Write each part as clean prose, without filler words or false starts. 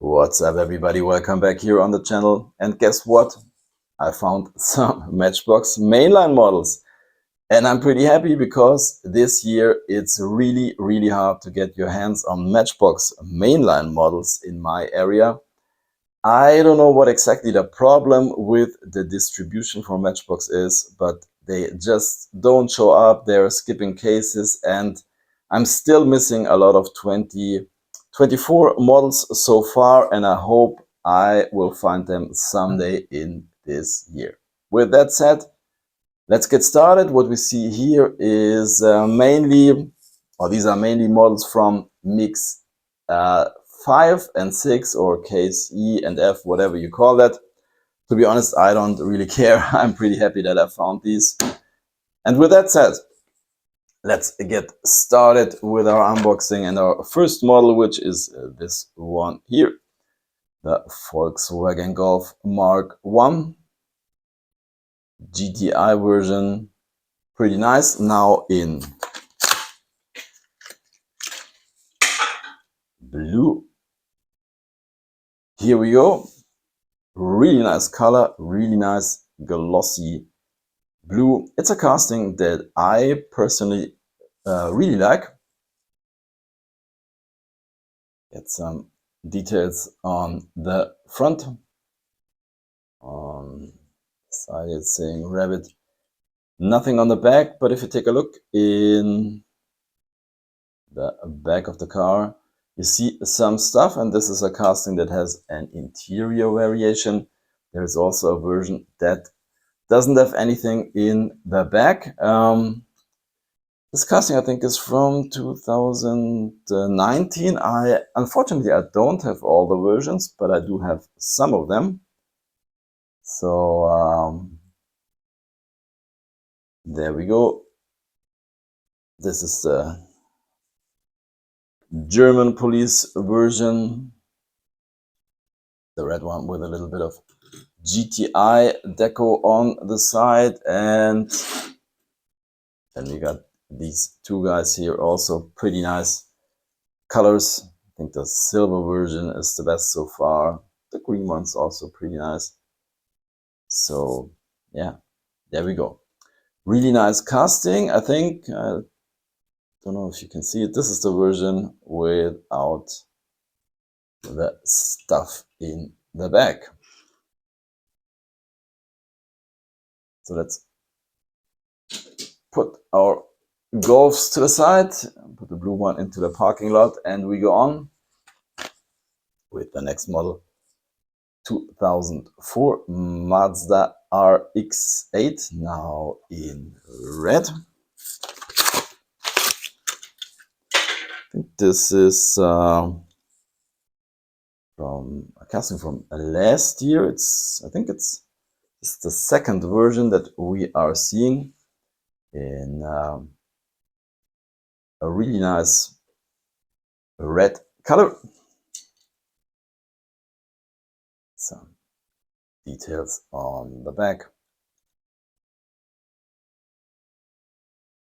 What's up, everybody? Welcome back here on the channel. And guess what? I found some Matchbox mainline models. And I'm pretty happy because this year it's really hard to get your hands on Matchbox mainline models in my area. I don't know what exactly the problem with the distribution for Matchbox is, but they just don't show up. They're skipping cases, and I'm still missing a lot of 24 models so far, and I hope I will find them someday in this year. With that said, let's get started. What we see here is these are mainly models from mix 5 and 6, or case E and F, whatever you call that. To be honest, I don't really care. I'm pretty happy that I found these. And with that said, let's get started with our unboxing and our first model, which is this one here, the Volkswagen Golf Mk GTI version. Pretty nice. Now in blue. Here we go. Really nice color, really nice glossy blue. It's a casting that I personally really like. Get some details on the front. On the side it's saying rabbit. Nothing on the back, but if you take a look in the back of the car, you see some stuff, and this is a casting that has an interior variation. There is also a version that doesn't have anything in the back. This casting, I think, is from 2019. Unfortunately, I don't have all the versions, but I do have some of them. So there we go. This is the German police version, the red one with a little bit of GTI deco on the side, and then we got these two guys here, also pretty nice colors. I think the silver version is the best so far. The green one's also pretty nice. So yeah, there we go. Really nice casting. I think, I don't know if you can see it, this is the version without the stuff in the back. So let's put our Golfs to the side, put the blue one into the parking lot, and we go on with the next model. 2004 Mazda RX-8, now in red. I think this is from a casting from last year. I think it's the second version that we are seeing in a really nice red color. Some details on the back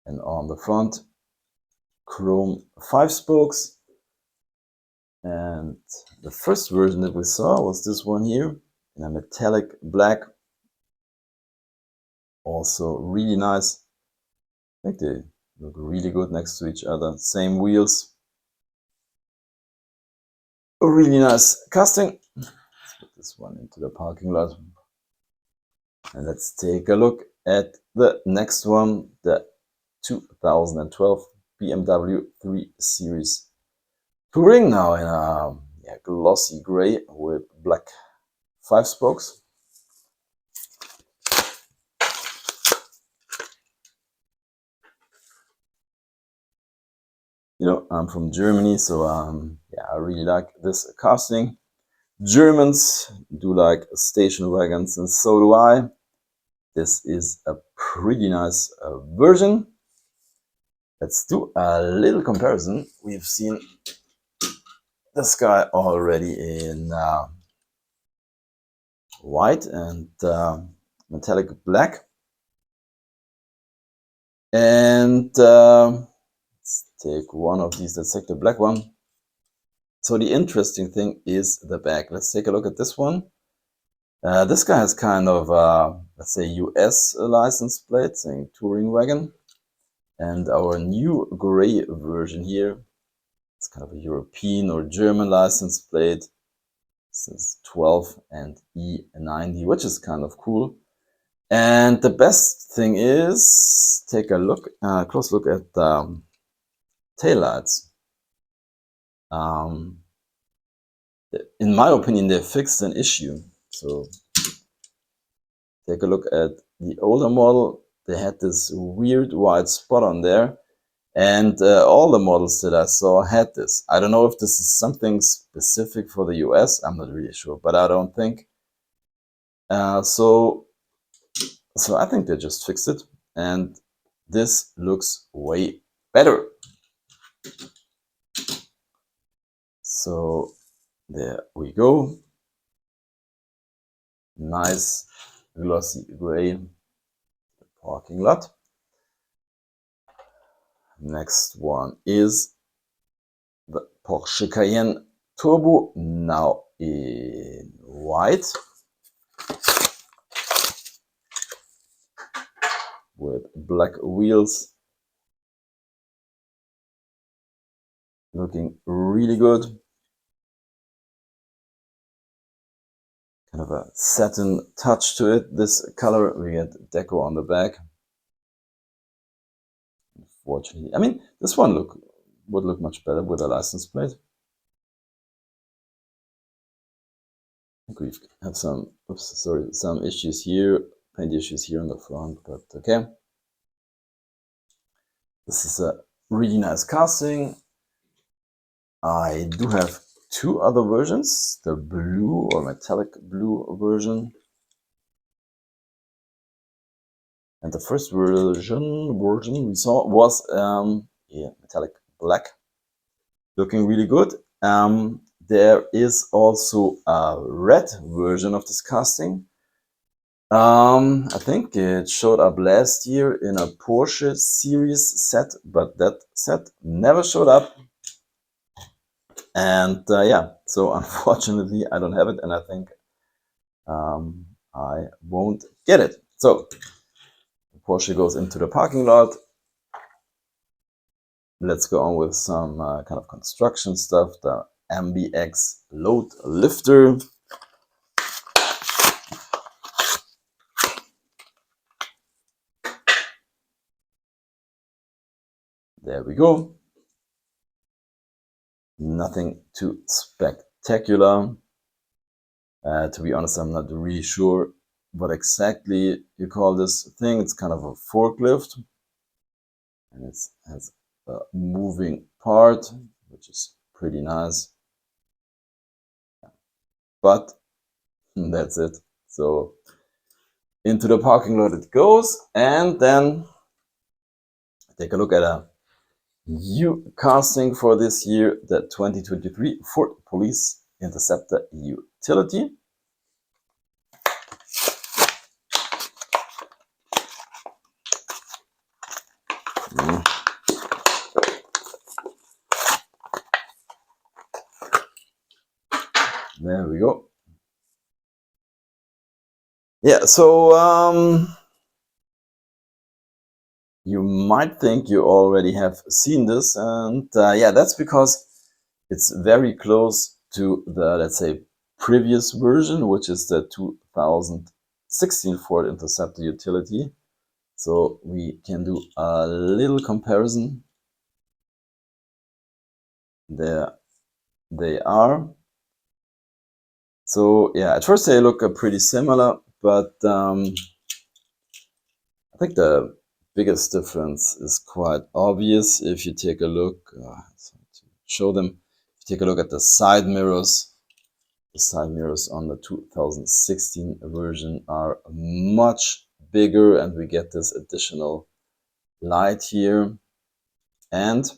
and on the front. Chrome 5 spokes. And the first version that we saw was this one here in a metallic black. Also really nice. I think they look really good next to each other. Same wheels. A really nice casting. Let's put this one into the parking lot. And let's take a look at the next one, the 2012 BMW 3 Series Touring, now in a glossy gray with black 5 spokes. You know, I'm from Germany, so I really like this casting. Germans do like station wagons, and so do I. This is a pretty nice version. Let's do a little comparison. We've seen this guy already in white and metallic black. And let's take one of these. Let's take the black one. So the interesting thing is the back. Let's take a look at this one. This guy has kind of, let's say, US license plate saying touring wagon. And our new gray version here, it's kind of a European or German license plate. This is 12 and E90, which is kind of cool. And the best thing is, take a look, close look at the taillights. In my opinion, they fixed an issue. So take a look at the older model. They had this weird white spot on there. And all the models that I saw had this. I don't know if this is something specific for the US. I'm not really sure, but I don't think. So I think they just fixed it. And this looks way better. So there we go. Nice glossy gray parking lot. Next one is the Porsche Cayenne Turbo, now in white with black wheels. Looking really good. Kind of a satin touch to it. This color, we get deco on the back. Unfortunately, I mean, this one would look much better with a license plate. I think we have some issues here, paint issues here on the front, but okay. This is a really nice casting. I do have two other versions, the blue or metallic blue version. And the first version we saw was metallic black. Looking really good. There is also a red version of this casting. I think it showed up last year in a Porsche series set, but that set never showed up. And yeah, so unfortunately I don't have it, and I think I won't get it. So Porsche goes into the parking lot. Let's go on with some kind of construction stuff. The MBX Load Lifter. There we go. Nothing too spectacular. To be honest, I'm not really sure what exactly you call this thing. It's kind of a forklift. And it has a moving part, which is pretty nice. But that's it. So into the parking lot it goes, and then take a look at a new casting for this year, the 2023 Ford Police Interceptor Utility. There we go. Yeah, so you might think you already have seen this, and yeah, that's because it's very close to the, let's say, previous version, which is the 2016 Ford Interceptor Utility. So we can do a little comparison. There they are. So yeah, at first they look pretty similar, but I think the biggest difference is quite obvious if you take a look. To show them, if you take a look at the side mirrors. The side mirrors on the 2016 version are much bigger, and we get this additional light here. And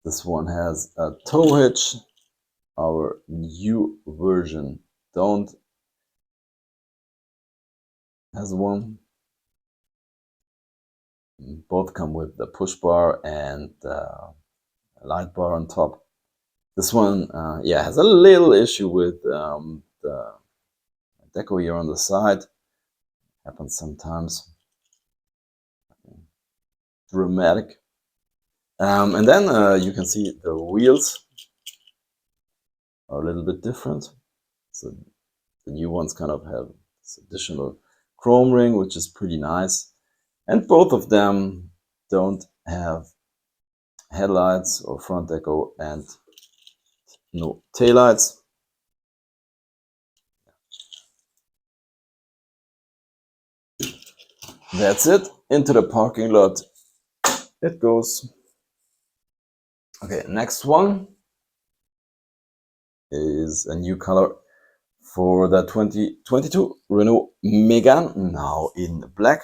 this one has a tow hitch. Our new version has one. Both come with the push bar and light bar on top. This one, yeah, has a little issue with the deco here on the side. Happens sometimes. Dramatic. And then you can see the wheels are a little bit different. So the new ones kind of have this additional chrome ring, which is pretty nice. And both of them don't have headlights or front deco and no taillights. That's it. Into the parking lot it goes. Okay, next one is a new color for the 2022 Renault Megane, now in black.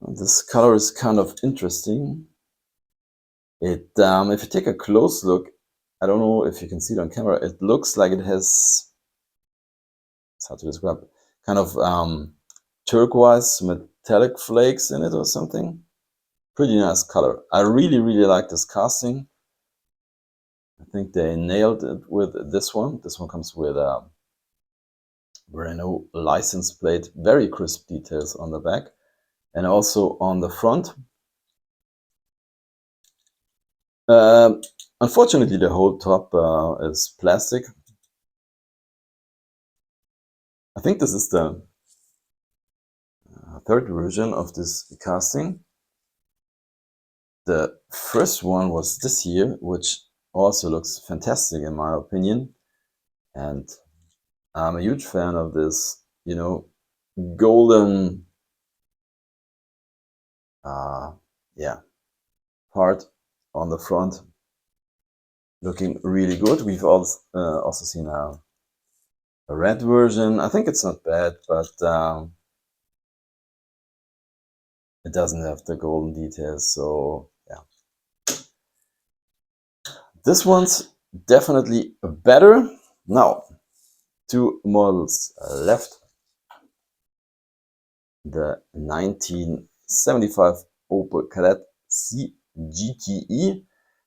This color is kind of interesting. It, if you take a close look, I don't know if you can see it on camera, it looks like it has, it's hard to describe, kind of turquoise metallic flakes in it or something. Pretty nice color. I really like this casting. I think they nailed it with this one. This one comes with a Renault license plate, very crisp details on the back and also on the front. Unfortunately, the whole top is plastic. I think this is the third version of this casting. The first one was this year, which also looks fantastic in my opinion. And I'm a huge fan of this, you know, golden, yeah, part on the front. Looking really good. We've also seen a red version. I think it's not bad, but it doesn't have the golden details, so yeah. This one's definitely better. Now, two models left. The 1975 Opel Kadett C GT.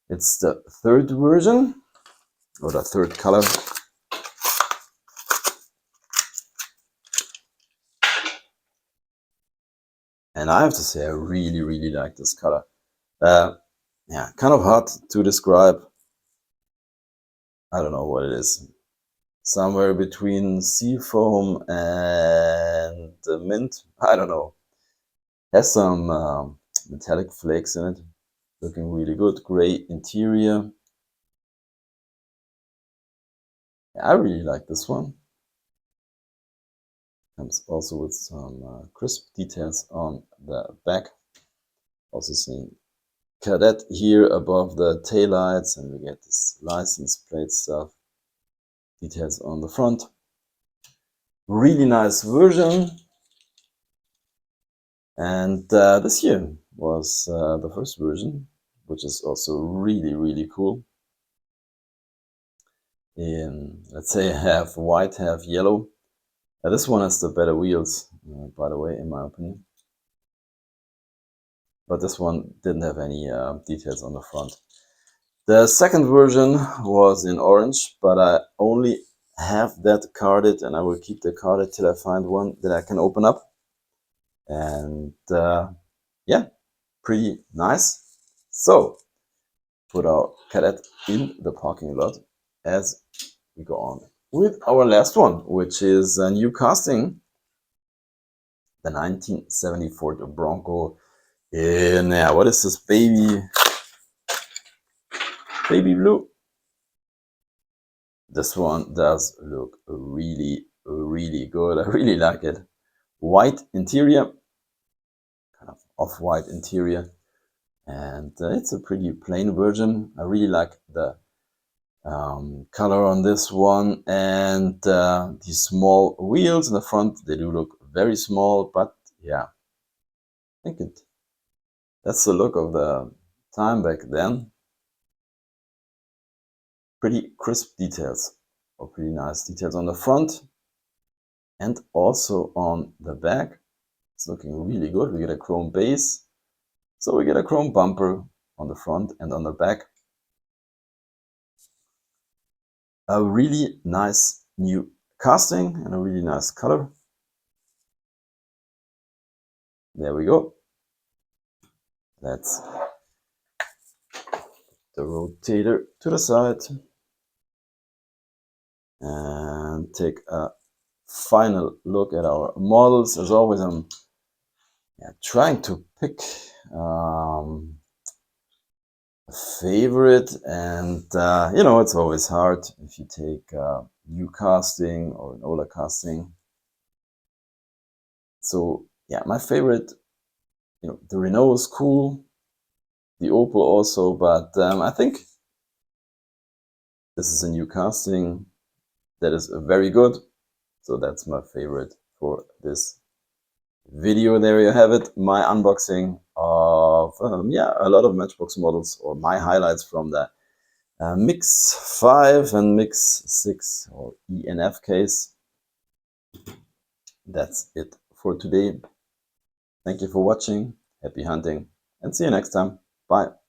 It's the third version, or the third color. And I have to say, I really like this color. Yeah, kind of hard to describe. I don't know what it is. Somewhere between seafoam and mint. I don't know. Has some metallic flakes in it. Looking really good. Gray interior. Yeah, I really like this one. Comes also with some crisp details on the back. Also seeing Kadett here above the taillights, and we get this license plate stuff. Details on the front. Really nice version. And this year was the first version, which is also really cool. In, let's say, half white, half yellow. This one has the better wheels, by the way, in my opinion. But this one didn't have any details on the front. The second version was in orange, but I only have that carded, and I will keep the carded till I find one that I can open up. And yeah, pretty nice. So, put our Kadett in the parking lot as we go on with our last one, which is a new casting. The 1970 Ford Bronco in, yeah, what is this, baby blue. This one does look really good. I really like it. White interior, kind of off-white interior, and it's a pretty plain version. I really like the color on this one, and these small wheels in the front, they do look very small, but yeah, I think that's the look of the time back then. Pretty crisp details, or pretty nice details on the front and also on the back. It's looking really good. We get a chrome base. So we get a chrome bumper on the front and on the back. A really nice new casting and a really nice color. There we go. That's the rotator to the side. And take a final look at our models. As always, I'm trying to pick a favorite, and you know, it's always hard if you take new casting or an older casting. So yeah, my favorite, you know, the Renault is cool, the Opel also, but I think this is a new casting that is very good. So that's my favorite for this video. There you have it, my unboxing of a lot of Matchbox models, or my highlights from the Mix 5 and Mix 6 or ENF case. That's it for today. Thank you for watching, happy hunting, and see you next time. Bye.